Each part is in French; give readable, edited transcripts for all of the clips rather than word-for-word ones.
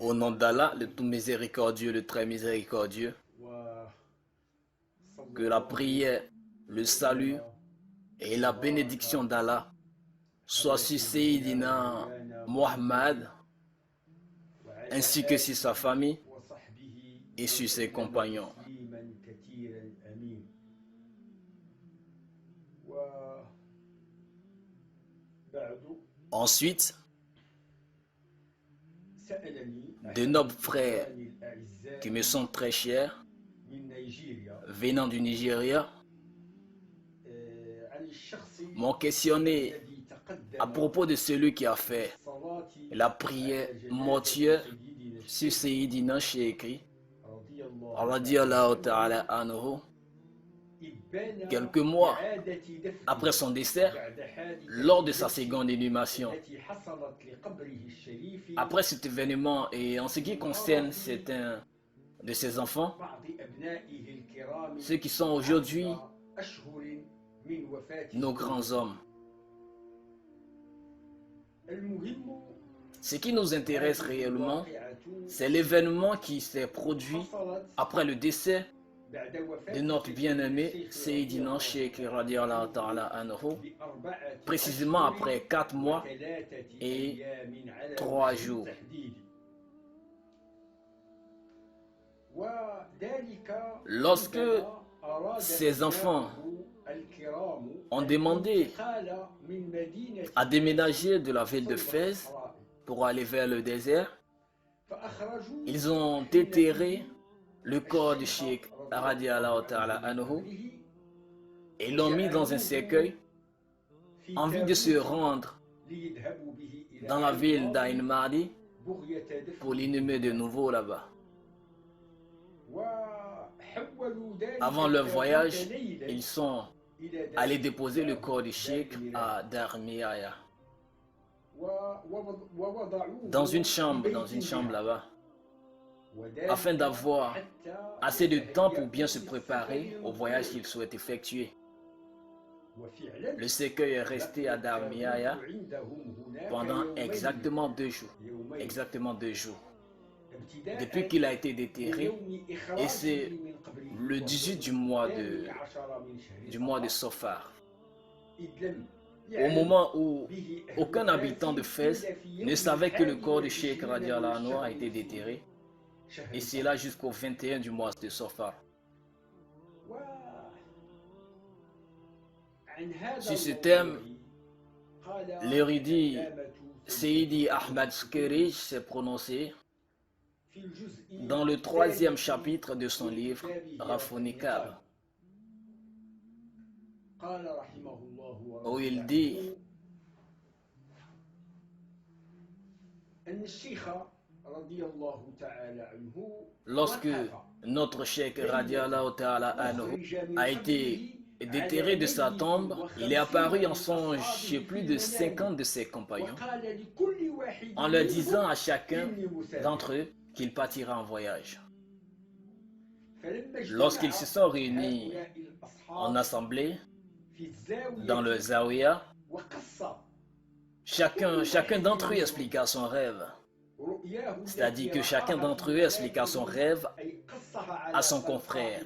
Au nom d'Allah, le tout miséricordieux, le très miséricordieux, que la prière, le salut et la bénédiction d'Allah soient sur Sayyidina Muhammad ainsi que sur sa famille et sur ses compagnons. Ensuite, de nobles frères qui me sont très chers, venant du Nigeria, m'ont questionné à propos de celui qui a fait la prière mortuaire sur Sayyidina Sheikh radiyallahu ta'ala anhu, quelques mois après son décès, lors de sa seconde inhumation. Après cet événement, et en ce qui concerne certains de ses enfants, ceux qui sont aujourd'hui nos grands hommes, ce qui nous intéresse réellement, c'est l'événement qui s'est produit après le décès de notre bien-aimé Sayyidina Sheikh radiyallahu ta'ala anhu, précisément après 4 mois et 3 jours. Lorsque ses enfants ont demandé à déménager de la ville de Fès pour aller vers le désert, ils ont déterré le corps du Cheikh radiyallahu ta'ala anhu et l'ont mis dans un cercueil en vue de se rendre dans la ville d'Ain Mahdi pour l'inhumer de nouveau là-bas. Avant leur voyage, ils sont allés déposer le corps du Cheikh à Dar Miaya, dans une chambre là-bas, afin d'avoir assez de temps pour bien se préparer au voyage qu'ils souhaitent effectuer. Le cercueil est resté à Dar Miaya pendant exactement 2 jours. Depuis qu'il a été déterré, et c'est le 18 du mois de Sofar, au moment où aucun habitant de Fès ne savait que le corps de Cheikh radiyallahu anhu a été déterré, et c'est là jusqu'au 21 du mois de Sofar. Sur ce thème, l'érudit Seydi Ahmad Skerij s'est prononcé dans le 3e chapitre de son livre Rafonikab, où il dit lorsque notre cheikh radiyallahu ta'ala anhu a été déterré de sa tombe, il est apparu en songe chez plus de 50 de ses compagnons, en leur disant à chacun d'entre eux qu'il partira en voyage. Lorsqu'ils se sont réunis en assemblée dans le Zawiya, chacun d'entre eux expliqua son rêve. C'est-à-dire que chacun d'entre eux expliqua son rêve à son confrère,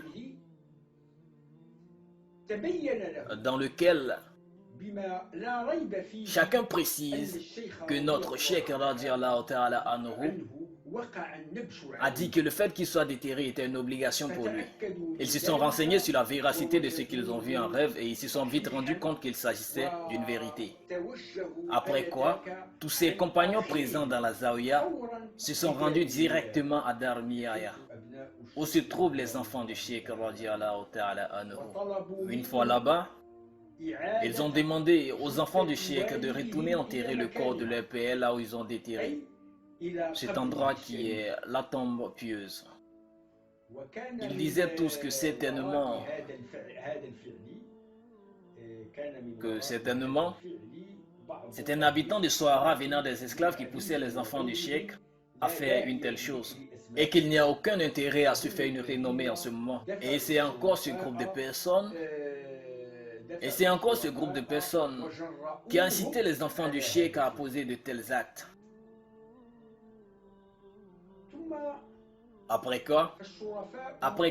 dans lequel chacun précise que notre cheikh radiyallahu ta'ala anhu a dit que le fait qu'il soit déterré était une obligation pour lui. Ils se sont renseignés sur la véracité de ce qu'ils ont vu en rêve et ils se sont vite rendus compte qu'il s'agissait d'une vérité. Après quoi, tous ses compagnons présents dans la Zawiya se sont rendus directement à Dar Miaya, où se trouvent les enfants du Cheikh radiyallahu ta'ala anhu. Une fois là-bas, ils ont demandé aux enfants du Cheikh de retourner enterrer le corps de leur père là où ils ont déterré, cet endroit qui est la tombe pieuse. Ils disaient tous que certainement c'est un habitant de Sohara venant des esclaves qui poussait les enfants du Cheikh à faire une telle chose, et qu'il n'y a aucun intérêt à se faire une renommée en ce moment. Et c'est encore ce groupe de personnes qui a incité les enfants du Cheikh à poser de tels actes. Après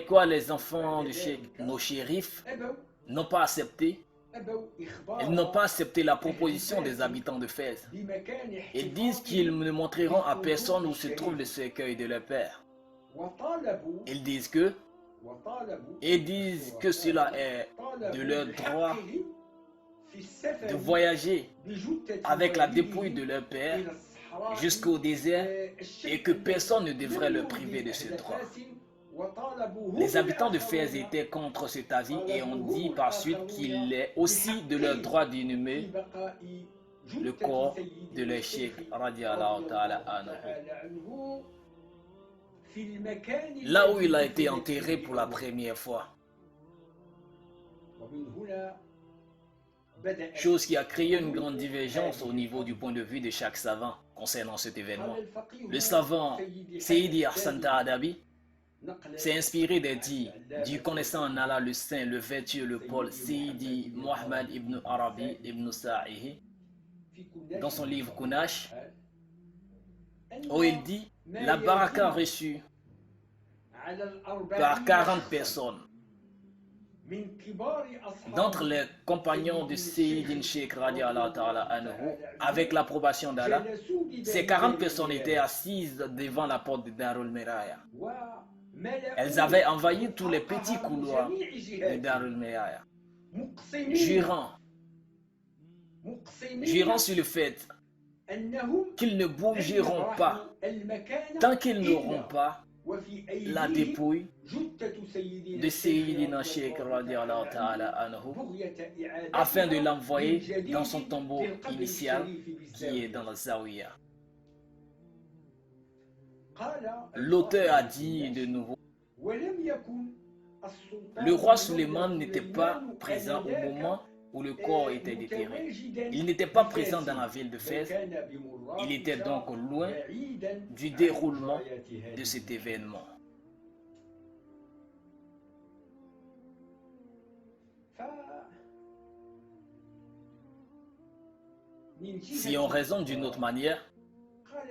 quoi les enfants du cheikh, nos shérifs, n'ont pas accepté. Ils n'ont pas accepté la proposition des habitants de Fès. Ils disent qu'ils ne montreront à personne où se trouve le cercueil de leur père. Ils disent que cela est de leur droit de voyager avec la dépouille de leur père jusqu'au désert et que personne ne devrait leur priver de ce droit. Les habitants de Fès étaient contre cet avis et ont dit par suite qu'il est aussi de leur droit d'inhumer le corps de leur cheikh radiallahu ta'ala anhu, là où il a été enterré pour la première fois. Chose qui a créé une grande divergence au niveau du point de vue de chaque savant concernant cet événement. Le savant Sayyidi Hassan Ta'adabi s'est inspiré des dits du connaissant en Allah le saint, le vertueux, le Paul Sayyidi Muhammad ibn Arabi ibn Sa'ihi dans son livre Kunash, où il dit la baraka reçue par 40 personnes d'entre les compagnons de Sayyidin Sheikh radiallahu ta'ala anhu, avec l'approbation d'Allah. Ces 40 personnes étaient assises devant la porte de Darul Miraya. Elles avaient envahi tous les petits couloirs de Darul Miraya, jurant sur le fait qu'ils ne bougeront pas tant qu'ils n'auront pas la dépouille de Sayyidina Sheikh radiallahu ta'ala anhu, afin de l'envoyer dans son tombeau initial qui est dans la Zawiya. L'auteur a dit de nouveau, le roi Suleiman n'était pas présent au moment où le corps était déterré. Il n'était pas présent dans la ville de Fès. Il était donc loin du déroulement de cet événement. Si on raisonne d'une autre manière,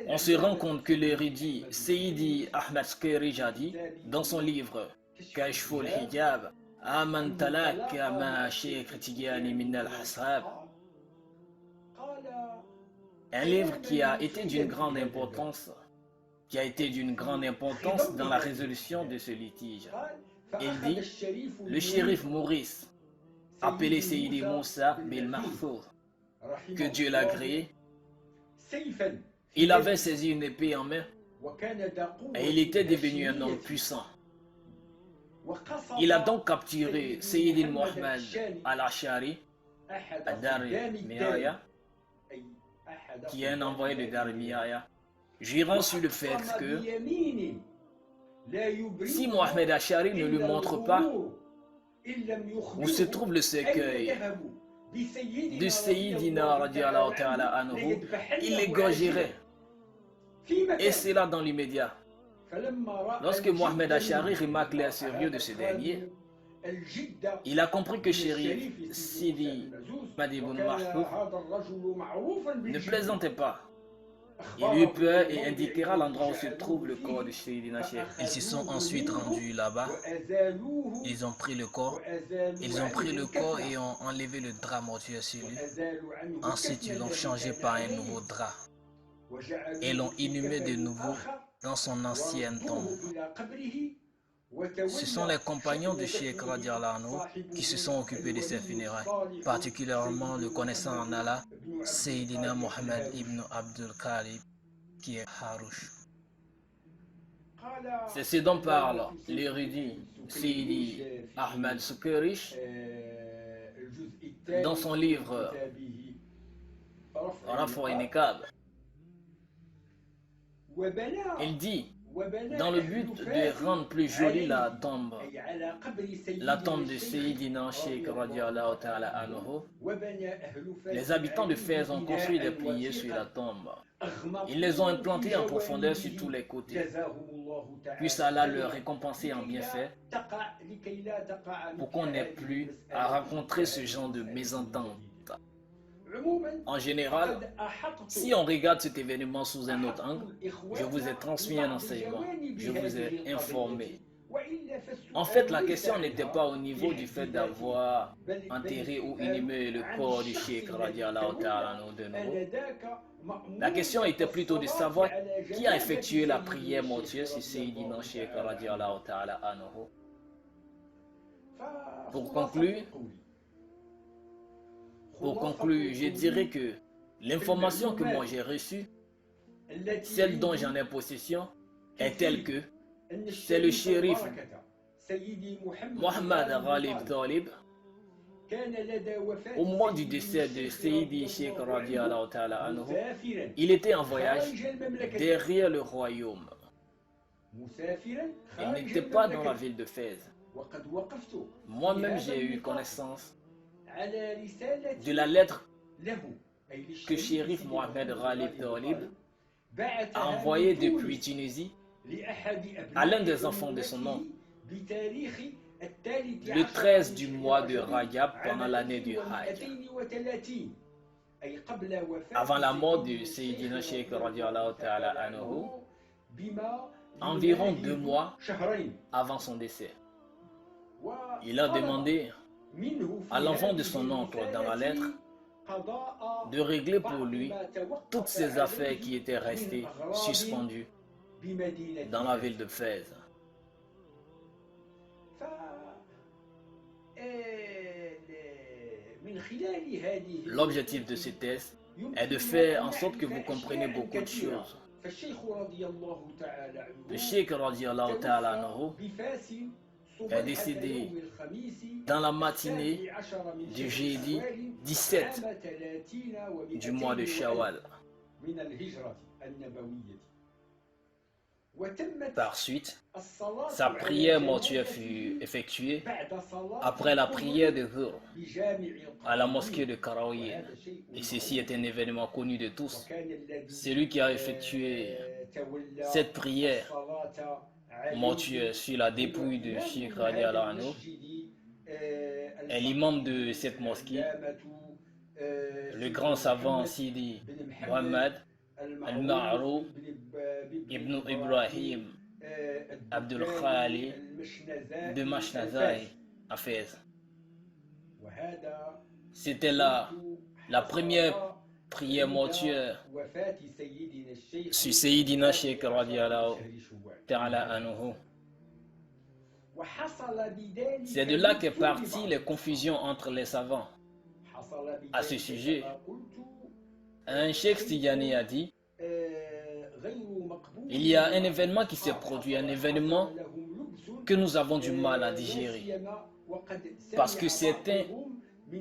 on se rend compte que l'érudit Sayyidi Ahmad Skerij a dit dans son livre Kashful Hijab, Aman Talak ma Sheikh Tidiane min al-Hasab, un livre qui a été d'une grande importance, dans la résolution de ce litige. Il dit, le shérif Maurice, appelé Sayyidi Moussa Bil Mahfouz, que Dieu l'a créé, il avait saisi une épée en main et il était devenu un homme puissant. Il a donc capturé Sayyidin Muhammad al-Ashari à Dar Miraya, qui est un envoyé de Dar Miraya, jurant sur le fait que si Mohamed Ashari ne lui montre pas où se trouve le cercueil de Sayyidina radiallahu ta'ala anhu, il l'égorgerait. Et c'est là dans l'immédiat. Lorsque Mohamed Ashari remarque l'air sérieux de ce dernier, il a compris que Chérif Sidi Madibun Mahfouz ne plaisantait pas. Il eut peur et indiquera l'endroit où se trouve le corps de Sayyidina Cheikh. Ils se sont ensuite rendus là-bas. Ils ont pris le corps. Et ont enlevé le drap mortuaire sur lui. Ensuite, ils l'ont changé par un nouveau drap et l'ont inhumé de nouveau dans son ancienne tombe. Ce sont les compagnons de Cheikh radiallahu anhu qui se sont occupés de ses funérailles, particulièrement le connaissant en Allah, Sayyidina Muhammad ibn Abdul Khalib, qui est Harouch. C'est ce dont parle l'érudit Sayyidi Ahmad Skerij dans son livre Rafa et Niqab. Il dit, dans le but de rendre plus jolie la tombe de Sayyidina Sheikh radiallahu ta'ala anhu, les habitants de Fès ont construit des piliers sur la tombe. Ils les ont implantés en profondeur sur tous les côtés. Puisse Allah leur récompenser en bienfait pour qu'on n'ait plus à rencontrer ce genre de mésentente. En général, si on regarde cet événement sous un autre angle, je vous ai transmis un enseignement, je vous ai informé. En fait, la question n'était pas au niveau du fait d'avoir enterré ou inhumé le corps du Cheikh radiallahu ta'ala anhu de nouveau. La question était plutôt de savoir qui a effectué la prière mortuaire sur Sayyidina Cheikh radiallahu ta'ala anhu. Pour conclure, je dirais que l'information que moi j'ai reçue, celle dont j'en ai possession, est telle que c'est le shérif Mohammed Ghalib Talib, au moment du décès de Sayyidi Sheikh radiallahu ta'ala anhu, il était en voyage derrière le royaume. Il n'était pas dans la ville de Fès. Moi-même, j'ai eu connaissance de la lettre que Shérif Mohammed Ghalib Talib a envoyée depuis Tunisie à l'un des enfants de son nom, le 13 du mois de Rajab pendant l'année du Hajj, avant la mort de Sayyidina Sheikh radiallahu ta'ala anhu, environ 2 mois avant son décès. Il a demandé à l'enfant de son oncle dans la lettre de régler pour lui toutes ces affaires qui étaient restées suspendues dans la ville de Fès. L'objectif de ce test est de faire en sorte que vous compreniez beaucoup de choses. Le Cheikh radiallahu ta'ala anhu est décédé dans la matinée du jeudi 17 du mois de Shawwal. Par suite, sa prière mortuaire fut effectuée après la prière de Dhuhr à la mosquée de Karaouyen. Et ceci est un événement connu de tous. Celui qui a effectué cette prière mortuaire sur la dépouille de Cheikh radiallahu anhu est l'imam de cette mosquée, le grand savant Sidi Mohammed al-Ma'rou ibn Ibrahim Abdul Khali de Mashnazai à Fès. C'était là la première prière mortuaire sur Sayyidina Sheikh radiallahu ta'ala anhu. C'est de là qu'est partie les confusions entre les savants. À ce sujet, un Cheikh Tidjani a dit: il y a un événement qui s'est produit, un événement que nous avons du mal à digérer. Parce que certains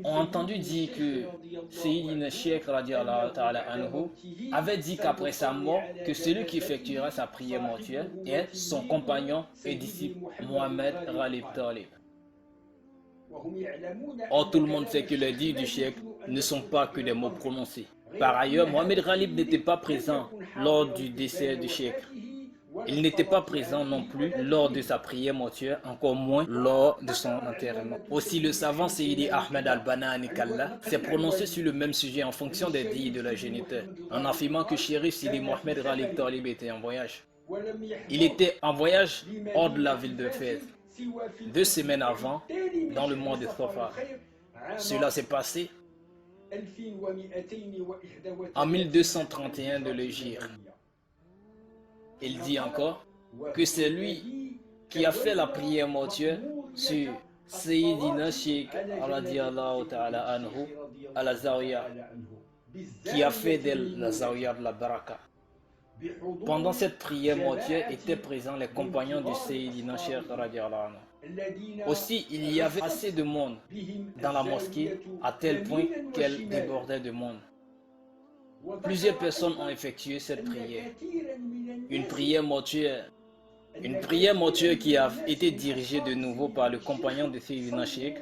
ont entendu dire que Sayyidina Sheikh radiallahu ta'ala anhu avait dit qu'après sa mort, que celui qui effectuera sa prière mortuaire est son compagnon et disciple Mohammed Ghalib Talib. Or, tout le monde sait que les dits du Cheikh ne sont pas que des mots prononcés. Par ailleurs, Mohammed Ghalib n'était pas présent lors du décès du Cheikh. Il n'était pas présent non plus lors de sa prière mortuaire, encore moins lors de son enterrement. Aussi, le savant Sayyidi Ahmed al-Banani Kallah s'est prononcé sur le même sujet en fonction des dits de la géniteur, en affirmant que Shérif Sidi Mohammed Ghalib Talib était en voyage. Il était en voyage hors de la ville de Fès, 2 semaines avant, dans le mois de Safar. Cela s'est passé en 1231 de l'Hégire. Il dit encore que c'est lui qui a fait la prière mortuaire sur Sayyidina Sheikh radiallahu ta'ala anhu à la Zawiya, qui a fait d'elle la Zawiya de la Baraka. Pendant cette prière mortuaire étaient présents les compagnons du Sayyidina Sheikh radiallahu anhu. Aussi, il y avait assez de monde dans la mosquée à tel point qu'elle débordait de monde. Plusieurs personnes ont effectué cette prière. Une prière mortuaire qui a été dirigée de nouveau par le compagnon de Sayyidina Sheikh,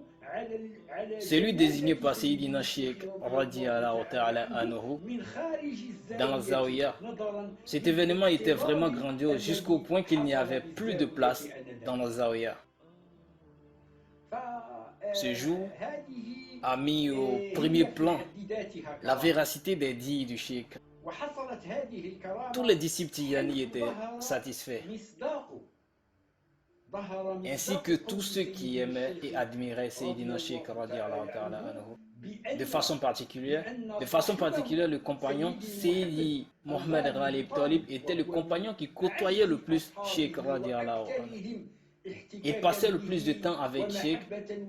celui désigné par Sayyidina Sheikh radiallahu ta'ala anhu dans la Zawiya. Cet événement était vraiment grandiose jusqu'au point qu'il n'y avait plus de place dans la Zawiya. Ce jour, a mis au premier plan la véracité des dires du cheikh. Tous les disciples Tijani étaient satisfaits, ainsi que tous ceux qui aimaient et admiraient Sayyidina Cheikh radiallahu ta'ala anhu. De façon particulière, le compagnon Sayyidi Mohammed Ghalib Talib était le compagnon qui côtoyait le plus Cheikh radiallahu anhu. Il passait le plus de temps avec Cheikh.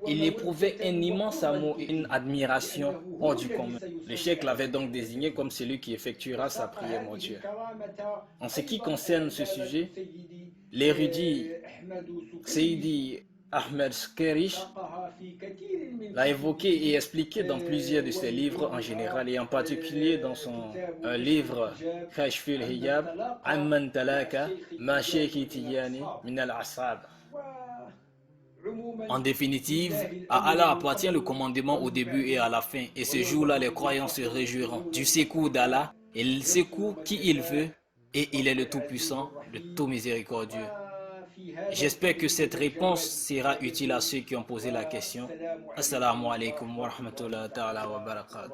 Il éprouvait un immense amour et une admiration hors du commun. Le Cheikh l'avait donc désigné comme celui qui effectuera sa prière mortuaire. En ce qui concerne ce sujet, l'érudit Sayyidi Ahmed Skerish l'a évoqué et expliqué dans plusieurs de ses livres en général et en particulier dans son livre Kashful Hijab Amman Talaka Ma Sheikh Tijani Min al-Asab. En définitive, à Allah appartient le commandement au début et à la fin, et ce jour-là, les croyants se réjouiront du secours d'Allah, et il secourt qui il veut, et il est le Tout-Puissant, le Tout-Miséricordieux. J'espère que cette réponse sera utile à ceux qui ont posé la question. Assalamu alaikum wa rahmatullahi wa barakatuh.